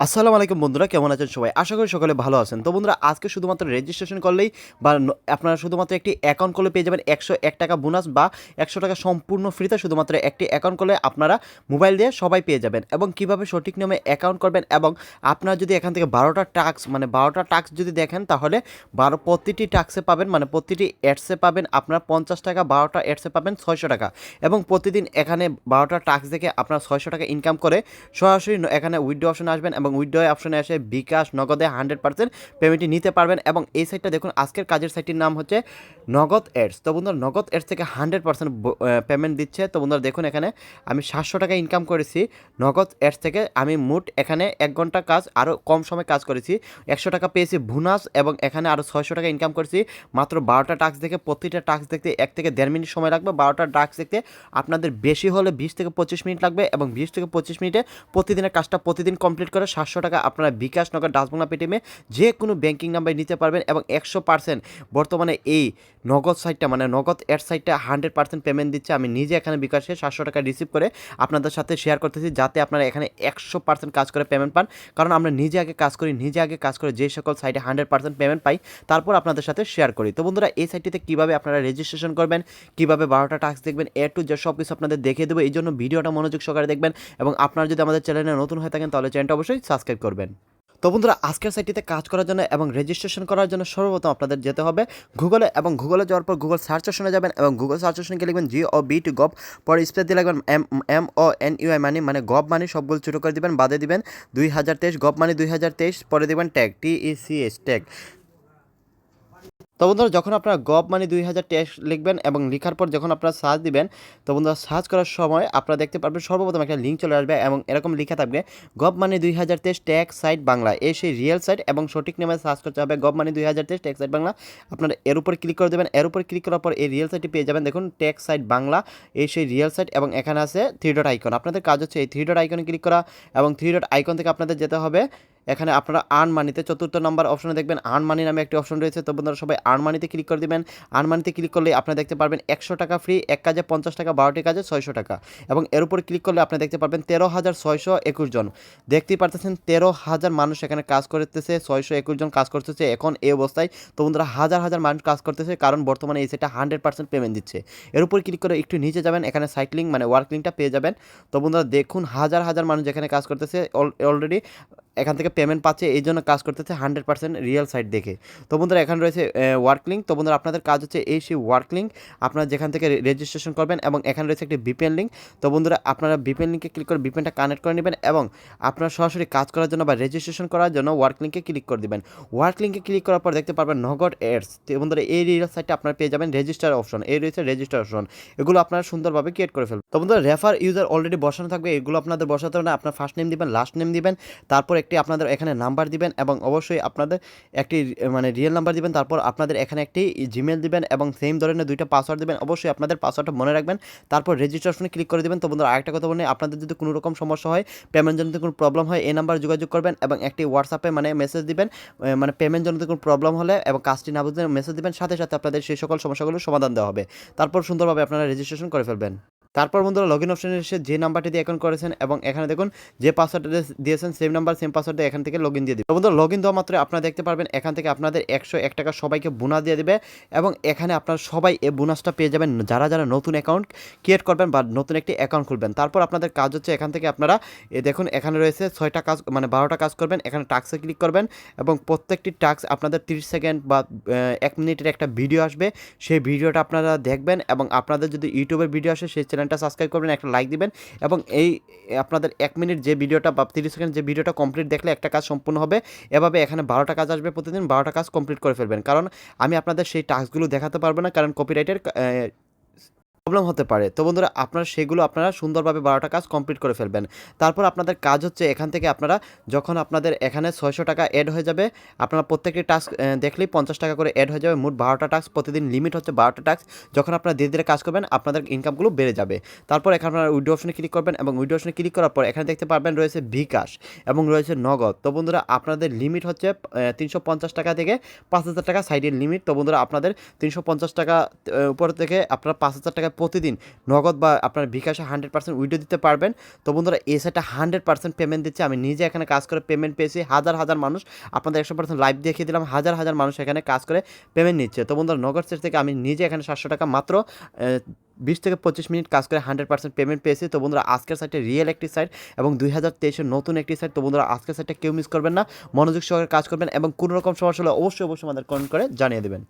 আসসালামু আলাইকুম বন্ধুরা, কেমন আছেন সবাই? আশা করি সকলে ভালো আছেন। তো বন্ধুরা, আজকে শুধুমাত্র রেজিস্ট্রেশন করলেই বা আপনারা শুধুমাত্র একটি অ্যাকাউন্ট করলে পেয়ে যাবেন ৳১০১ বোনাস বা ৳১০০ সম্পূর্ণ ফ্রিতে। শুধুমাত্র একটি অ্যাকাউন্ট করলে আপনারা মোবাইল দিয়ে সবাই পেয়ে যাবেন। এবং কিভাবে সঠিক নিয়মে অ্যাকাউন্ট করবেন, এবং আপনারা যদি এখান থেকে ১২টা টাস্ক টা যদি দেখেন, তাহলে প্রতিটি টাস্কে পাবেন, প্রতিটি অ্যাডসে পাবেন আপনার ৳৫০, ১২টা অ্যাডসে পাবেন ৳৬০০। এবং প্রতিদিন এখানে ১২টা টাস্ক দেখে আপনার ৳৬০০ ইনকাম করে সরাসরি এখানে উইথড্র অপশনে আসবেন এবং উইথড্র অপশনে এসে বিকাশ নগদে 100% পেমেন্টটি নিতে পারবেন। এবং এই সাইটটা দেখুন, আজকের কাজের সাইটটির নাম হচ্ছে নগদ এডস। তো বন্ধুরা, নগদ এডস থেকে 100% পেমেন্ট দিচ্ছে। তো বন্ধুরা দেখুন, এখানে আমি ৳700 ইনকাম করেছি নগদ এডস থেকে। আমি মোট এখানে 1 ঘন্টা কাজ, আরও কম সময় কাজ করেছি, ৳100 পেয়েছি বোনাস, এবং এখানে আরও ৳600 ইনকাম করেছি মাত্র 12টা টাস্ক দেখে। প্রতিটা টাস্ক দেখতে 1 থেকে 1.5 মিনিট সময় লাগবে। 12টা টাস্ক দেখতে আপনাদের বেশি হলে 20 থেকে 25 মিনিট লাগবে, এবং 20 থেকে 25 মিনিটে প্রতিদিনের কাজটা প্রতিদিন কমপ্লিট করে ৳700 আপনারা বিকাশ নগদ ডাচ বাংলা পেটিএমে যে কোনো ব্যাংকিং নাম্বারে নিতে পারবেন। এবং 100% বর্তমানে এই নগদ সাইটটা নগদ অ্যাড সাইটটা 100% পেমেন্ট দিচ্ছে। আমি নিজে এখানে বিকাশে ৳700 রিসিভ করে আপনাদের সাথে শেয়ার করতেছি, যাতে আপনারা এখানে 100% কাজ করে পেমেন্ট পান। কারণ আমরা নিজে আগে কাজ করে যে সকল সাইটে 100% পেমেন্ট পাই, তারপর আপনাদের সাথে শেয়ার করি। তো বন্ধুরা, এই সাইটটিতে কীভাবে আপনারা রেজিস্ট্রেশন করবেন, কীভাবে 12টা টাস্ক দেখবেন, টু জেড সব কিছু আপনাদের দেখিয়ে দেবো। এই জন্য ভিডিওটা মনোযোগ সহকারে দেখবেন, এবং আপনারা যদি আমাদের চ্যানেলে নতুন হয়ে থাকেন তাহলে চ্যানেলটা অবশ্যই সাবস্ক্রাইব করবেন। তো বন্ধুরা, আজকের সাইটটিতে কাজ করার জন্য এবং রেজিস্ট্রেশন করার জন্য সর্বপ্রথম আপনাদের যেতে হবে গুগলে, এবং গুগলে যাওয়ার পর গুগল সার্চ অপশনে যাবেন, এবং গুগল সার্চ অপশনে গিয়ে লিখবেন GOV পরে স্পেস দিয়ে লিখবেন MONEY মানে গভ মানি, সবগুলো ছোটো করে দিবেন, বাদে দিবেন 2023 গভ মানি 2023, পরে দিবেন ট্যাগ TECH ট্যাগ। তো বন্ধুরা, যখন আপনারা গভ মানি 2023 লিখবেন এবং লেখার পর যখন আপনারা সার্চ দিবেন, তো বন্ধুরা সার্চ করার সময় আপনারা দেখতে পারবেন সর্বপ্রথম একটা লিঙ্ক চলে আসবে, এবং এরকম লেখা থাকবে গভ মানি 2023 ট্যাগ সাইট বাংলা। এই সেই রিয়েল সাইট, এবং সঠিক নামে সার্চ করতে হবে গভ মানি 2023 ট্যাগ সাইট বাংলা। আপনারা এর উপর ক্লিক করে দেবেন। এর উপর ক্লিক করার পর এই রিয়েল সাইটটি পেয়ে যাবেন। দেখুন, ট্যাগ সাইট বাংলা, এই সেই রিয়েল সাইট, এবং এখানে আছে 3 ডট আইকন। আপনাদের কাজ হচ্ছে এই 3 ডট আইকনে ক্লিক করা, এবং 3 ডট আইকন থেকে আপনাদের যেতে হবে এখানে আপনারা আর্ন মানিতে 4র্থ নম্বর অপশনে দেখবেন আর্ন মানি নামে একটি অপশন রয়েছে। তো বন্ধুরা, সবাই আর্ন মানিতে ক্লিক করে দেবেন। আর্ন মানিতে ক্লিক করলে আপনারা দেখতে পারবেন ৳100 ফ্রি, এক কাজে ৳50, 12টি কাজে ৳600। এবং এর উপর ক্লিক করলে আপনি দেখতে পারবেন 13,621 জন। দেখতেই পারতেছেন 13,000 মানুষ এখানে কাজ করতেছে, 621 জন কাজ করতেছে এখন এই অবস্থায়। তো বন্ধুরা, হাজার হাজার মানুষ কাজ করতেছে, কারণ বর্তমানে এই সাইটটা 100% পেমেন্ট দিচ্ছে। এর উপর ক্লিক করে একটু নিচে যাবেন, এখানে সাইট লিঙ্ক ওয়ার্ক লিঙ্কটা পেয়ে যাবেন। তো বন্ধুরা দেখুন, হাজার হাজার মানুষ এখানে কাজ করতেছে, অলরেডি এখান থেকে পেমেন্ট পাচ্ছে, এই জন্য কাজ করতেছে 100% রিয়েল সাইট দেখে। তো বন্ধুরা, এখানে রয়েছে ওয়ার্ক লিঙ্ক। তো বন্ধুরা, আপনাদের কাজ হচ্ছে এই সেই ওয়ার্ক লিঙ্ক আপনারা যেখান থেকে রেজিস্ট্রেশন করবেন, এবং এখানে রয়েছে একটি VPN লিঙ্ক। তো বন্ধুরা, আপনারা VPN লিঙ্কে ক্লিক করে VPNটা কানেক্ট করে নেবেন, এবং আপনারা সরাসরি কাজ করার জন্য বা রেজিস্ট্রেশন করার জন্য ওয়ার্ক লিঙ্কে ক্লিক করে দেবেন। ওয়ার্ক লিঙ্কে ক্লিক করার পর দেখতে পারবেন নগদ এডস। তো বন্ধুরা, এই রিয়েল সাইটে আপনারা পেয়ে যাবেন রেজিস্টার অপশন, এই রয়েছে রেজিস্টার অপশন, এগুলো আপনারা সুন্দরভাবে ক্রিয়েট করে ফেলবেন। তো বন্ধুরা, রেফার ইউজার অলরেডি বসানো থাকবে, এগুলো আপনাদের বসাতে হবে না। আপনার ফার্স্ট নেম দিবেন, লাস্ট নেম দিবেন, তারপর একটি আপনাদের এখানে নাম্বার দিবেন, এবং অবশ্যই আপনাদের একটি রিয়েল নাম্বার দিবেন। তারপর আপনাদের এখানে একটি জিমেল দিবেন, এবং সেম ধরনের 2টা পাসওয়ার্ড দিবেন। অবশ্যই আপনাদের পাসওয়ার্ডটা মনে রাখবেন, তারপর রেজিস্ট্রেশনে ক্লিক করে দেবেন। তো বন্ধুরা, আরেকটা কথা বলি, আপনাদের যদি কোনো রকম সমস্যা হয়, পেমেন্ট জন্য কোনো প্রবলেম হয়, এই নাম্বার যোগাযোগ করবেন, এবং একটি হোয়াটসঅ্যাপে মেসেজ দিবেন, পেমেন্ট জন্য কোনো প্রবলেম হলে এবং কাজটি না বুঝলে মেসেজ দিবেন, সাথে সাথে আপনাদের সেই সকল সমস্যাগুলো সমাধান দেওয়া হবে। তারপর সুন্দরভাবে আপনারা রেজিস্ট্রেশন করে ফেলবেন। তারপর বন্ধুরা, লগইন অপশনে এসে যে নাম্বারটি দিয়ে অ্যাকাউন্ট করেছেন, এবং এখানে দেখুন যে পাসওয়ার্ডটা দিয়েছেন সেম নাম্বার সেম পাসওয়ার্ড দিয়ে এখান থেকে লগইন দিয়ে দিবেন। তো বন্ধুরা, লগইন দেওয়া মাত্র আপনারা দেখতে পারবেন এখান থেকে আপনাদের ৳101 সবাইকে বোনাস দিয়ে দিবে, এবং এখানে আপনারা সবাই এই বোনাসটা পেয়ে যাবেন যারা যারা নতুন অ্যাকাউন্ট ক্রিয়েট করবেন বা নতুন একটি অ্যাকাউন্ট খুলবেন। তারপর আপনাদের কাজ হচ্ছে এখান থেকে আপনারা দেখুন এখানে রয়েছে 6টা কাজ 12টা কাজ করবেন। এখানে টাস্কে ক্লিক করবেন, এবং প্রত্যেকটি টাস্ক আপনাদের 30 সেকেন্ড বা 1 মিনিটের একটা ভিডিও আসবে, সেই ভিডিওটা আপনারা দেখবেন, এবং আপনাদের যদি ইউটিউবের ভিডিও আসে সেই চ্যানেলটা সাবস্ক্রাইব করবেন, একটা লাইক দিবেন, এবং এই আপনাদের 1 মিনিট যে ভিডিওটা বা 30 সেকেন্ড যে ভিডিওটা কমপ্লিট দেখলে একটা কাজ সম্পূর্ণ হবে। এভাবে এখানে 12টা কাজ আসবে, প্রতিদিন 12টা কাজ কমপ্লিট করে ফেলবেন। কারণ আমি আপনাদের সেই টাস্কগুলো দেখাতে পারবো না, কারণ কপিরাইটের প্রবলেম হতে পারে। তো বন্ধুরা, সেগুলো আপনারা সুন্দরভাবে 12টা কাজ কমপ্লিট করে ফেলবেন। তারপর আপনাদের কাজ হচ্ছে এখান থেকে আপনারা যখন আপনাদের এখানে ৳600 অ্যাড হয়ে যাবে, আপনারা প্রত্যেকটি টাস্ক দেখলেই ৳50 করে অ্যাড হয়ে যাবে। মোট 12টা টাস্ক, প্রতিদিন লিমিট হচ্ছে 12টা টাস্ক। যখন আপনারা ধীরে ধীরে কাজ করবেন, আপনাদের ইনকামগুলো বেড়ে যাবে। তারপর এখানে আপনারা উইথড্র অপশনে ক্লিক করবেন, এবং উইথড্র অপশনে ক্লিক করার পর এখানে দেখতে পারবেন রয়েছে বিকাশ এবং রয়েছে নগদ। তো বন্ধুরা, আপনাদের লিমিট হচ্ছে ৳350 থেকে ৳5,000 সাইডের লিমিট। তো বন্ধুরা, আপনাদের ৳350 উপর থেকে আপনারা ৳5,000 প্রতিদিন নগদ বা আপনার বিকাশে 100% উইড্রো দিতে পারবেন। তো বন্ধুরা এই সাইটটা 100% পেমেন্ট দিচ্ছে। আমি নিজে এখানে কাজ করে পেমেন্ট পেয়েছি। হাজার হাজার মানুষ, আপনাদের 100% লাইভ দেখিয়ে দিলাম, হাজার হাজার মানুষ এখানে কাজ করে পেমেন্ট নিচ্ছে। তো বন্ধুরা নগদ সেট থেকে আমি নিজে এখানে 700 টাকা মাত্র 20 থেকে 25 মিনিট কাজ করে 100% পেমেন্ট পেয়েছি। তো বন্ধুরা আজকের সাইটে রিয়েল একটি সাইট এবং 2023 এর নতুন একটি সাইট। তো বন্ধুরা আজকের সাইটটা কেউ মিস করবেন না, মনোযোগ সহকারে কাজ করবেন এবং কোনো রকম সমস্যা হলে অবশ্যই আমাদের কমেন্ট করে জানিয়ে দেবেন।